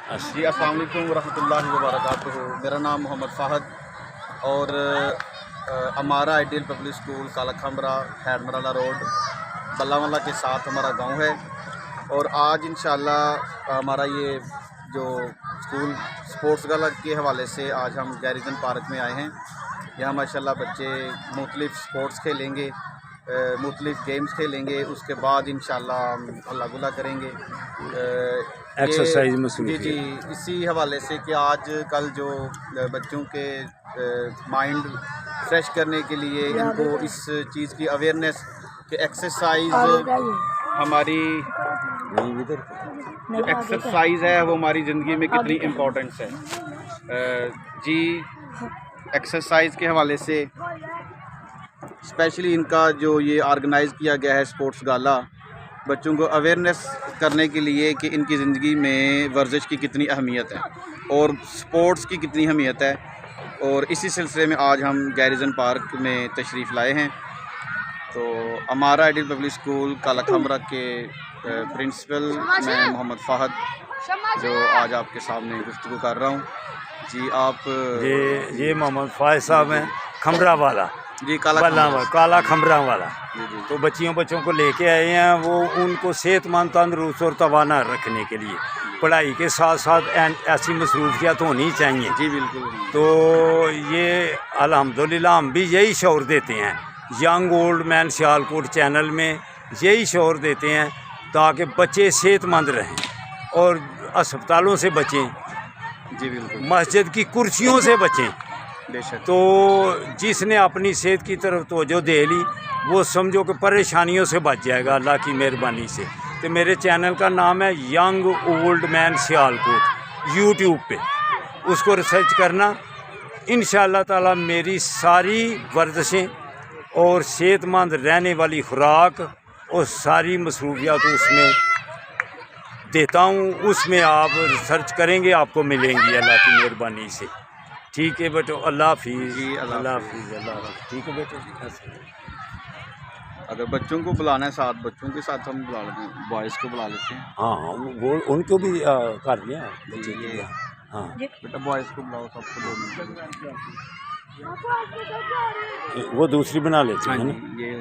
جی السلام علیکم ورحمۃ اللہ وبرکاتہ۔ میرا نام محمد فہد اور ہمارا آئیڈیل پبلک اسکول کالا کھمرا خیر مرالا روڈ بلا ملا کے ساتھ ہمارا گاؤں ہے، اور آج انشاءاللہ ہمارا یہ جو اسکول سپورٹس گالا کے حوالے سے آج ہم گیریزن پارک میں آئے ہیں۔ یہاں ماشاءاللہ بچے مختلف سپورٹس کھیلیں گے، مختلف گیمز کھیلیں گے، اس کے بعد انشاءاللہ ہم اللہ گلا کریں گے ایکسرسائز جی اسی حوالے سے کہ آج کل جو بچوں کے مائنڈ فریش کرنے کے لیے ان کو اس چیز کی اویئرنیس کہ ایکسرسائز ہماری ایکسرسائز ہے وہ ہماری زندگی میں کتنی امپورٹنس ہے۔ جی ایکسرسائز کے حوالے سے اسپیشلی ان کا جو یہ آرگنائز کیا گیا ہے سپورٹس گالا، بچوں کو اویئرنیس کرنے کے لیے کہ ان کی زندگی میں ورزش کی کتنی اہمیت ہے اور سپورٹس کی کتنی اہمیت ہے، اور اسی سلسلے میں آج ہم گیریزن پارک میں تشریف لائے ہیں۔ تو ہمارا آئیڈیل پبلک اسکول کالا کھمرا کے پرنسپل میں محمد فہد جو آج آپ کے سامنے گفتگو کر رہا ہوں۔ جی آپ یہ محمد فائز صاحب ہیں کھمرا والا، جی کالا کھمرا والا۔ تو بچوں کو لے کے آئے ہیں، وہ ان کو صحت مند تندرست اور توانا رکھنے کے لیے پڑھائی کے ساتھ ساتھ ایسی مصروفیات ہونی چاہیے۔ جی بالکل۔ تو یہ الحمدللہ ہم بھی یہی شعور دیتے ہیں، young old man Sialkot channel میں یہی شعور دیتے ہیں تاکہ بچے صحت مند رہیں اور اسپتالوں سے بچیں، جی بالکل، مسجد کی کرسیوں سے بچیں۔ بے شک۔ تو جس نے اپنی صحت کی طرف توجہ دے لی وہ سمجھو کہ پریشانیوں سے بچ جائے گا اللہ کی مہربانی سے۔ تو میرے چینل کا نام ہے young old man Sialkot, YouTube پہ اس کو ریسرچ کرنا۔ انشاءاللہ تعالی میری ساری ورزشیں اور صحت مند رہنے والی خوراک اور ساری مصروفیات اس میں دیتا ہوں، اس میں آپ ریسرچ کریں گے آپ کو ملیں گی اللہ کی مہربانی سے۔ ٹھیک ہے بیٹو، اللہ حافظ۔ جی اللہ حافظ، اللہ حافظ۔ ٹھیک ہے بیٹو۔ اگر بچوں کو بلانا ہے ساتھ، بچوں کے ساتھ ہم بلا لیتے ہیں، بوائز کو بلا لیتے ہیں۔ ہاں وہ ان کو بھی کر لیا بچے کے لیے۔ ہاں بیٹا بوائز کو بلاؤ، سب کو 2 منٹ۔ وہ دوسری بنا لیتے ہیں نا۔ یہ